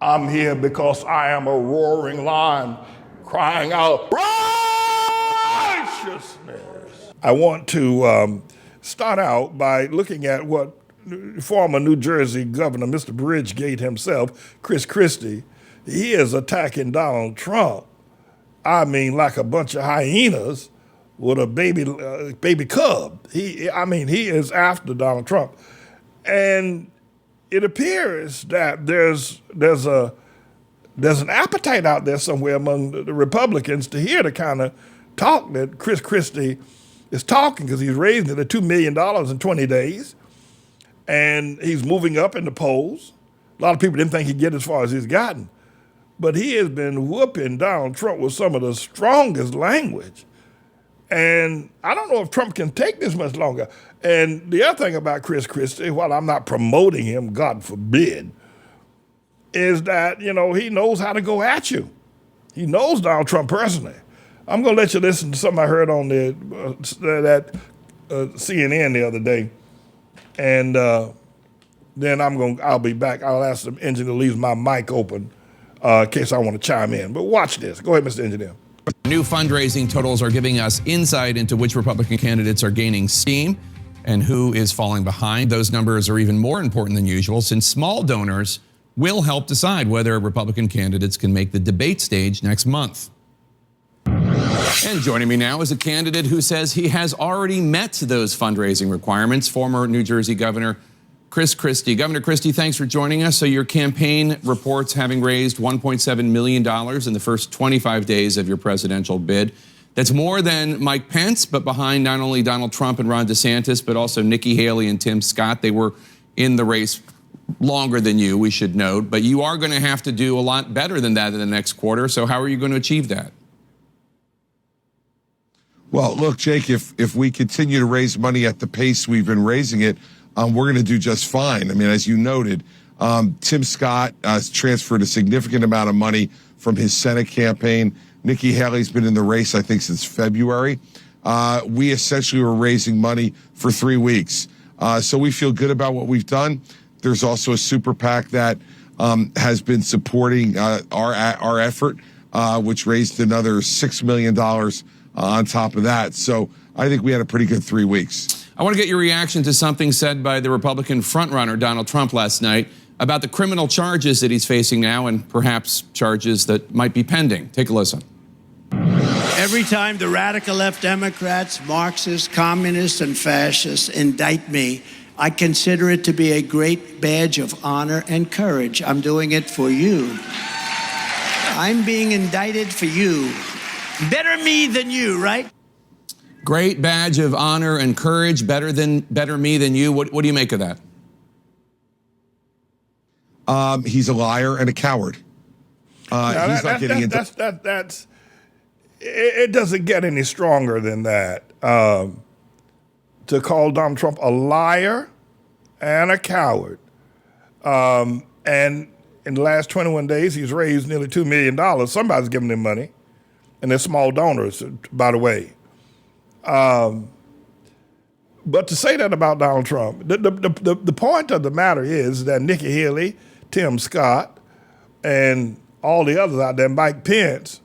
I'm here because I am a roaring lion crying out righteousness. I want to start out by looking at what former New Jersey Governor Mr. Bridgegate himself, Christie, he is attacking Donald Trump. I mean, like a bunch of hyenas with a baby cub. He is after Donald Trump. And it appears that there's an appetite out there somewhere among the Republicans to hear the kind of talk that Christie is talking, because he's raising it to $2 million in 20 days, and he's moving up in the polls. A lot of people didn't think he'd get as far as he's gotten, but he has been whooping Donald Trump with some of the strongest language. And I don't know if Trump can take this much longer. And the other thing about Christie, while I'm not promoting him, God forbid, is that, he knows how to go at you. He knows Donald Trump personally. I'm going to let you listen to something I heard on that CNN the other day. And then I'll be back. I'll ask the engineer to leave my mic open in case I want to chime in. But watch this. Go ahead, Mr. Engineer. New fundraising totals are giving us insight into which Republican candidates are gaining steam and who is falling behind. Those numbers are even more important than usual, since small donors will help decide whether Republican candidates can make the debate stage next month. And joining me now is a candidate who says he has already met those fundraising requirements, former New Jersey Governor Christie. Governor Christie, thanks for joining us. So your campaign reports having raised $1.7 million in the first 25 days of your presidential bid. That's more than Mike Pence, but behind not only Donald Trump and Ron DeSantis, but also Nikki Haley and Tim Scott. They were in the race longer than you, we should note. But you are going to have to do a lot better than that in the next quarter. So how are you going to achieve that? Well, look, Jake, if we continue to raise money at the pace we've been raising it, we're going to do just fine. I mean, as you noted, Tim Scott has transferred a significant amount of money from his Senate campaign. Nikki Haley's been in the race, I think, since February. We essentially were raising money for 3 weeks. So we feel good about what we've done. There's also a super PAC that has been supporting our effort, which raised another $6 million on top of that. So I think we had a pretty good 3 weeks. I want to get your reaction to something said by the Republican frontrunner Donald Trump last night about the criminal charges that he's facing now, and perhaps charges that might be pending. Take a listen. Every time the radical left Democrats, Marxists, communists, and fascists indict me, I consider it to be a great badge of honor and courage. I'm doing it for you. I'm being indicted for you. Better me than you, right? Great badge of honor and courage, better me than you. What do you make of that? He's a liar and a coward. He's not getting into... It doesn't get any stronger than that. To call Donald Trump a liar and a coward. And in the last 21 days, he's raised nearly $2 million. Somebody's giving him money. And they're small donors, by the way. But to say that about Donald Trump, the point of the matter is that Nikki Haley, Tim Scott, and all the others out there, Mike Pence,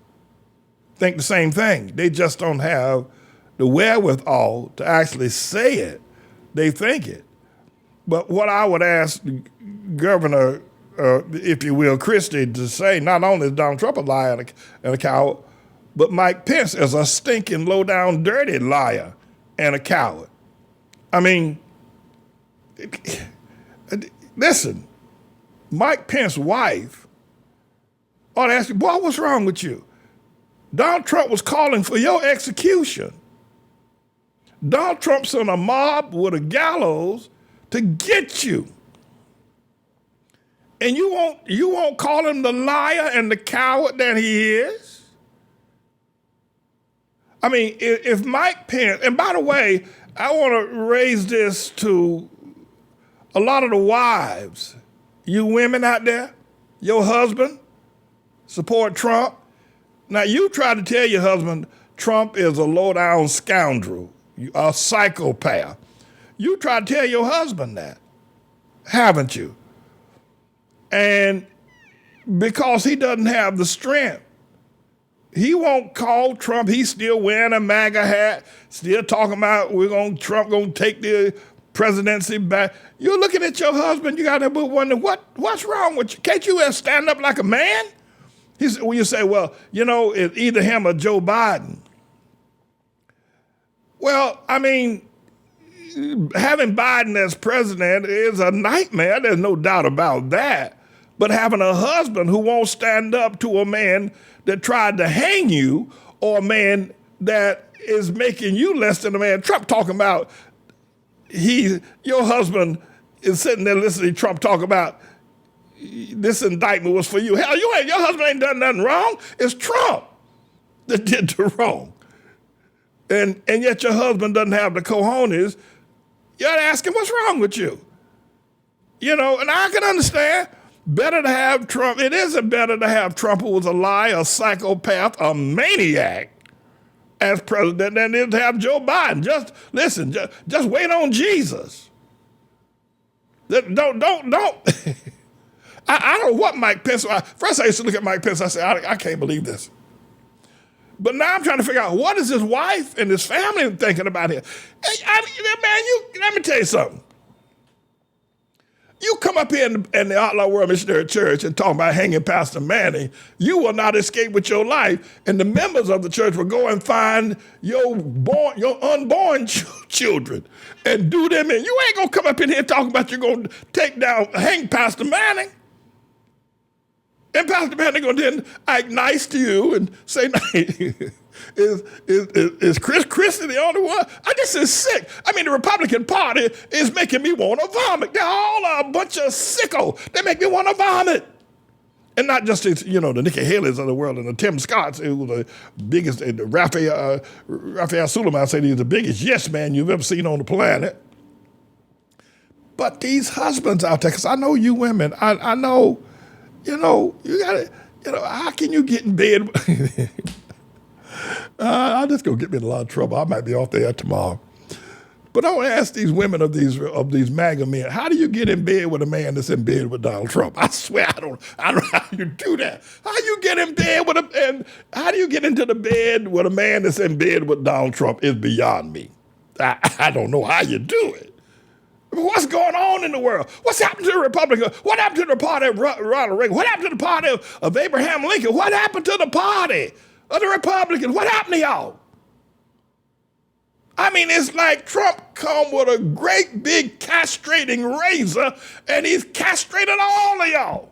think the same thing. They just don't have the wherewithal to actually say it. They think it. But what I would ask Governor, if you will, Christie, to say, not only is Donald Trump a liar and a coward, but Mike Pence is a stinking, low-down, dirty liar and a coward. I mean, listen, Mike Pence's wife ought to ask you, boy, what's wrong with you? Donald Trump was calling for your execution. Donald Trump's in a mob with a gallows to get you. And you won't call him the liar and the coward that he is? I mean, if Mike Pence, and by the way, I want to raise this to a lot of the wives, you women out there, your husband support Trump. Now, you try to tell your husband Trump is a low-down scoundrel, a psychopath. You try to tell your husband that, haven't you? And because he doesn't have the strength. He won't call Trump. He's still wearing a MAGA hat, still talking about Trump gonna take the presidency back. You're looking at your husband, you gotta wonder, what's wrong with you? Can't you stand up like a man? When you say, well, it's either him or Joe Biden. Well, I mean, having Biden as president is a nightmare. There's no doubt about that. But having a husband who won't stand up to a man that tried to hang you, or a man that is making you less than a man. Trump talking about, your husband is sitting there listening to Trump talk about, this indictment was for you. Hell, your husband ain't done nothing wrong. It's Trump that did the wrong. And yet your husband doesn't have the cojones. You ought to ask him, what's wrong with you? And I can understand. Better to have Trump. It isn't better to have Trump, who was a liar, a psychopath, a maniac, as president than it is to have Joe Biden. Just listen. Just wait on Jesus. Don't. I don't know what Mike Pence. First, I used to look at Mike Pence. I said, I can't believe this. But now I'm trying to figure out, what is his wife and his family thinking about him? Let me tell you something. You come up here in the Outlaw World Missionary Church and talk about hanging Pastor Manning, you will not escape with your life. And the members of the church will go and find your unborn children and do them in. You ain't going to come up in here talking about you're going to hang Pastor Manning. And Pastor Manning going to then act nice to you and say, is Christie the only one? This is sick. The Republican Party is making me want to vomit. They're all a bunch of sickos. They make me want to vomit. And not just, the Nikki Haley's of the world and the Tim Scotts, who was the biggest, Raphael Suleiman said he's the biggest yes man you've ever seen on the planet. But these husbands out there, because I know you women, I know, you got to, how can you get in bed? I'm just going to get me in a lot of trouble. I might be off the air tomorrow. But I want to ask these women of these MAGA men, how do you get in bed with a man that's in bed with Donald Trump? I swear I don't know how you do that. How you get in bed and how do you get into the bed with a man that's in bed with Donald Trump is beyond me. I don't know how you do it. What's going on in the world? What's happened to the Republicans? What happened to the party of Ronald Reagan? What happened to the party of Abraham Lincoln? What happened to the party of the Republicans? What happened to y'all? It's like Trump come with a great big castrating razor and he's castrated all of y'all.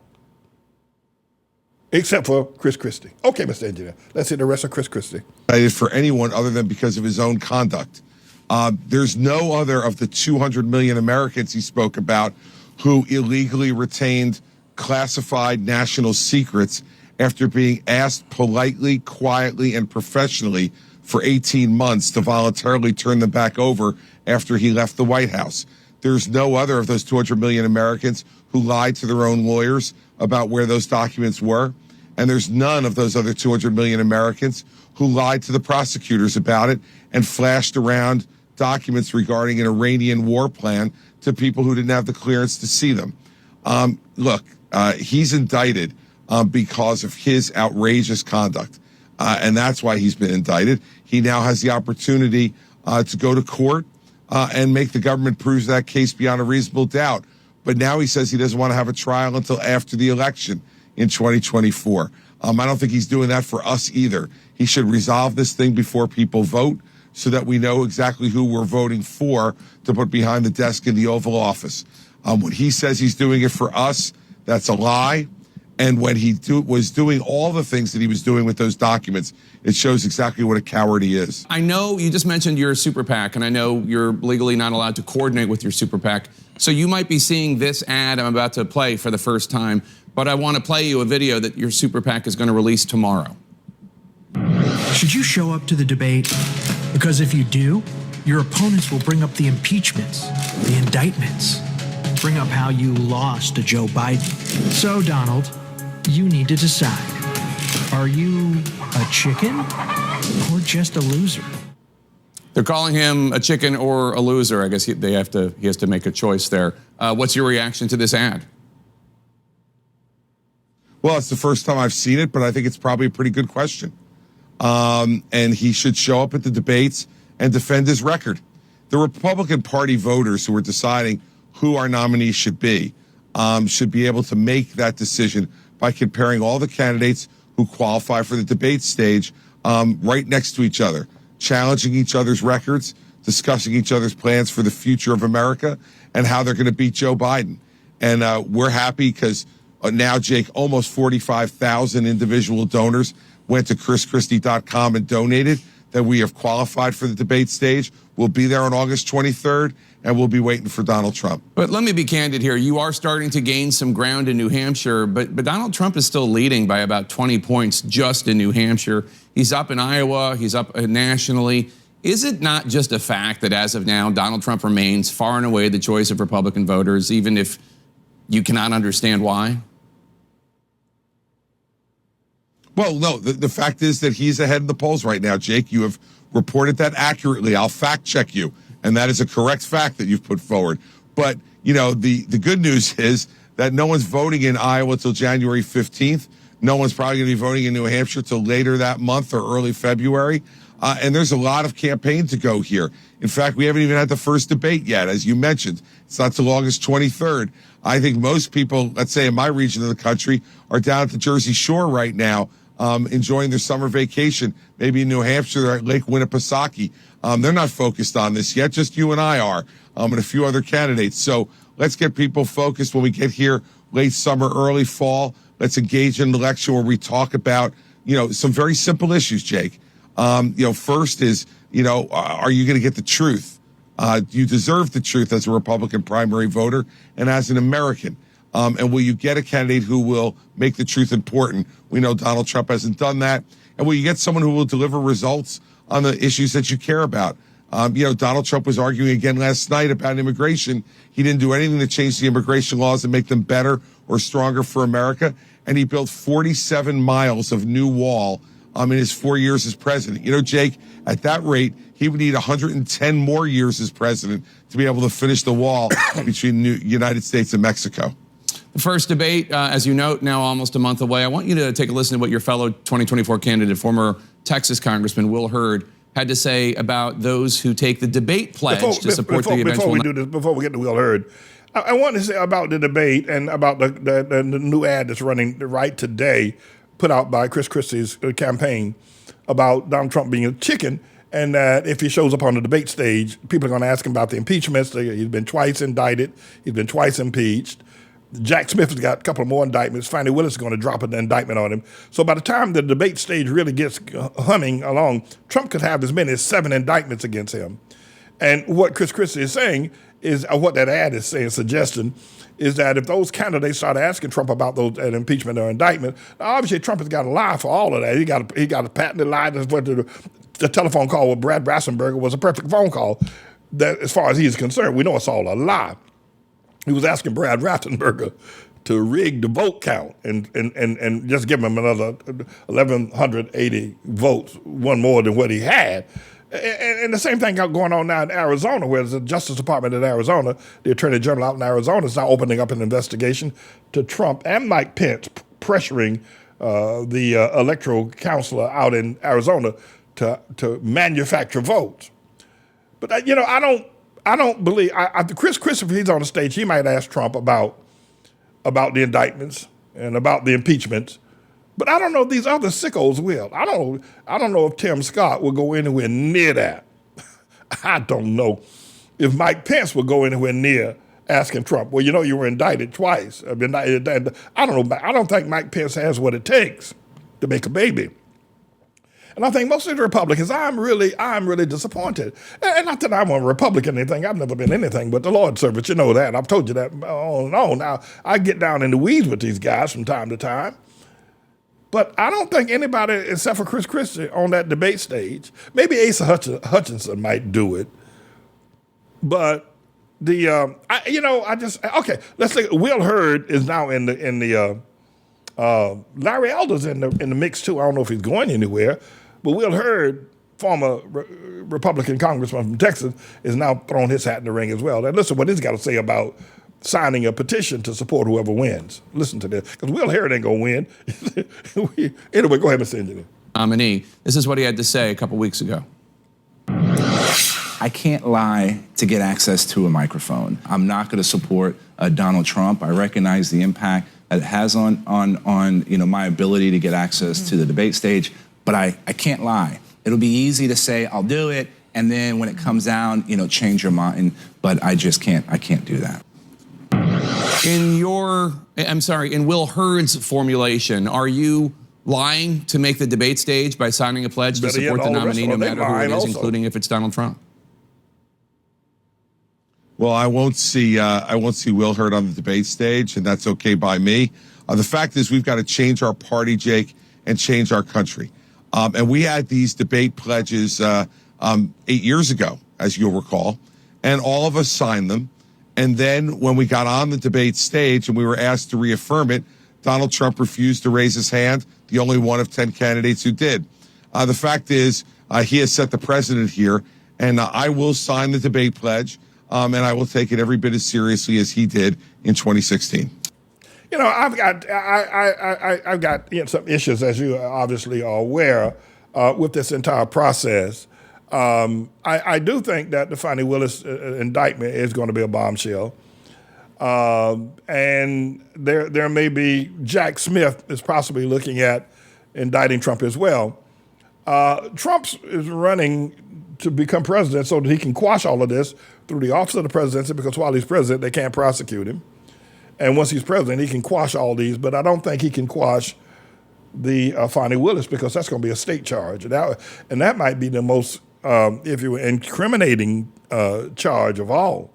Except for Chris Christie. Okay, Mr. Engineer, let's see the rest of Chris Christie. For anyone other than because of his own conduct. There's no other of the 200 million Americans he spoke about who illegally retained classified national secrets after being asked politely, quietly, and professionally for 18 months to voluntarily turn them back over after he left the White House. There's no other of those 200 million Americans who lied to their own lawyers about where those documents were. And there's none of those other 200 million Americans who lied to the prosecutors about it and flashed around documents regarding an Iranian war plan to people who didn't have the clearance to see them. He's indicted because of his outrageous conduct. And that's why he's been indicted. He now has the opportunity to go to court and make the government prove that case beyond a reasonable doubt. But now he says he doesn't want to have a trial until after the election in 2024. I don't think he's doing that for us either. He should resolve this thing before people vote so that we know exactly who we're voting for to put behind the desk in the Oval Office. When he says he's doing it for us, that's a lie. And when he was doing all the things that he was doing with those documents, it shows exactly what a coward he is. I know you just mentioned your super PAC, and I know you're legally not allowed to coordinate with your super PAC. So you might be seeing this ad I'm about to play for the first time, but I want to play you a video that your super PAC is going to release tomorrow. Should you show up to the debate? Because if you do, your opponents will bring up the impeachments, the indictments, bring up how you lost to Joe Biden. So, Donald, you need to decide. Are you a chicken or just a loser? They're calling him a chicken or a loser. I guess he has to make a choice there. What's your reaction to this ad? Well, it's the first time I've seen it, but I think it's probably a pretty good question. And he should show up at the debates and defend his record. The Republican Party voters who are deciding who our nominees should be able to make that decision by comparing all the candidates who qualify for the debate stage right next to each other, challenging each other's records, discussing each other's plans for the future of America and how they're going to beat Joe Biden. And we're happy because now, Jake, almost 45,000 individual donors went to chrischristie.com and donated, that we have qualified for the debate stage. We'll be there on August 23rd, and we'll be waiting for Donald Trump. But let me be candid here. You are starting to gain some ground in New Hampshire, but Donald Trump is still leading by about 20 points just in New Hampshire. He's up in Iowa. He's up nationally. Is it not just a fact that as of now, Donald Trump remains far and away the choice of Republican voters, even if you cannot understand why? Well, no, the fact is that he's ahead in the polls right now, Jake. You have reported that accurately. I'll fact check you. And that is a correct fact that you've put forward. But, you know, the good news is that no one's voting in Iowa till January 15th. No one's probably going to be voting in New Hampshire till later that month or early February. And there's a lot of campaign to go here. In fact, we haven't even had the first debate yet, as you mentioned. It's not till August 23rd. I think most people, let's say in my region of the country, are down at the Jersey Shore right now, enjoying their summer vacation, maybe in New Hampshire or at Lake Winnipesaukee. They're not focused on this yet, just you and I are, and a few other candidates. So let's get people focused when we get here late summer, early fall. Let's engage in an election where we talk about, you know, some very simple issues, Jake. First is, are you going to get the truth? You deserve the truth as a Republican primary voter and as an American. And will you get a candidate who will make the truth important? We know Donald Trump hasn't done that. And will you get someone who will deliver results on the issues that you care about? Donald Trump was arguing again last night about immigration. He didn't do anything to change the immigration laws and make them better or stronger for America. And he built 47 miles of new wall in his 4 years as president. Jake, at that rate, he would need 110 more years as president to be able to finish the wall between the United States and Mexico. The first debate, as you note, now almost a month away. I want you to take a listen to what your fellow 2024 candidate, former Texas Congressman Will Hurd, had to say about those who take the debate pledge to support the eventual... Before we get to Will Hurd, I want to say about the debate and about the new ad that's running right today, put out by Chris Christie's campaign about Donald Trump being a chicken, and that if he shows up on the debate stage, people are going to ask him about the impeachments. He's been twice indicted. He's been twice impeached. Jack Smith has got a couple more indictments. Fannie Willis is going to drop an indictment on him. So by the time the debate stage really gets humming along, Trump could have as many as 7 indictments against him. And what Chris Christie is saying is, or what that ad is saying, suggesting, is that if those candidates start asking Trump about those impeachment or indictment, obviously Trump has got to lie for all of that. He got a patented lie. The telephone call with Brad Rassenberger was a perfect phone call. That, as far as he's concerned, we know it's all a lie. He was asking Brad Rassenberger to rig the vote count and just give him another 1,180 votes, one more than what he had. And the same thing going on now in Arizona, where the Justice Department in Arizona, the Attorney General out in Arizona, is now opening up an investigation to Trump and Mike Pence, pressuring the electoral counselor out in Arizona to manufacture votes. But I don't believe Chris Christopher. He's on the stage. He might ask Trump about the indictments and about the impeachments, but I don't know if these other sickos will. I don't know if Tim Scott will go anywhere near that. I don't know if Mike Pence will go anywhere near asking Trump. Well, you were indicted twice. I don't know. I don't think Mike Pence has what it takes to make a baby. And I think most of the Republicans, I'm really disappointed. And not that I'm a Republican or anything. I've never been anything but the Lord's servant. You know that. I've told you that on and on. Now, I get down in the weeds with these guys from time to time. But I don't think anybody, except for Chris Christie, on that debate stage, maybe Asa Hutchinson might do it. But okay, let's say Will Hurd is now in the Larry Elder's in the mix too. I don't know if he's going anywhere. But Will Hurd, former Republican congressman from Texas, is now throwing his hat in the ring as well. And listen what he's got to say about signing a petition to support whoever wins. Listen to this, because Will Harrod ain't gonna win. Anyway, go ahead, Mr. Engineer. Nominee. This is what he had to say a couple weeks ago. I can't lie to get access to a microphone. I'm not going to support Donald Trump. I recognize the impact that it has on my ability to get access to the debate stage, but I can't lie. It'll be easy to say I'll do it, and then when it comes down, change your mind. But I can't do that. In Will Hurd's formulation, are you lying to make the debate stage by signing a pledge to support the nominee no matter who it is, including if it's Donald Trump? Well, I won't see Will Hurd on the debate stage, and that's okay by me. The fact is, we've got to change our party, Jake, and change our country. And we had these debate pledges 8 years ago, as you'll recall, and all of us signed them. And then when we got on the debate stage and we were asked to reaffirm it, Donald Trump refused to raise his hand, the only one of 10 candidates who did. The fact is, he has set the precedent here, and I will sign the debate pledge. And I will take it every bit as seriously as he did in 2016. I've got some issues, as you obviously are aware, with this entire process. I do think that the Fani Willis indictment is going to be a bombshell. And there may be Jack Smith is possibly looking at indicting Trump as well. Trump is running to become president so that he can quash all of this through the office of the presidency, because while he's president, they can't prosecute him. And once he's president, he can quash all these, but I don't think he can quash the Fani Willis, because that's going to be a state charge. And that might be the most, if you were, incriminating charge of all.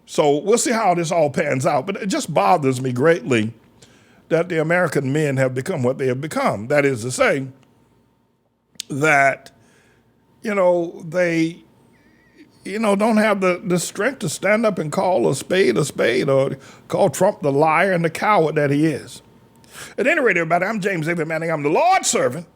So we'll see how this all pans out. But it just bothers me greatly that the American men have become what they have become. That is to say that, they don't have the strength to stand up and call a spade, or call Trump the liar and the coward that he is. At any rate, everybody, I'm James David Manning. I'm the Lord's servant.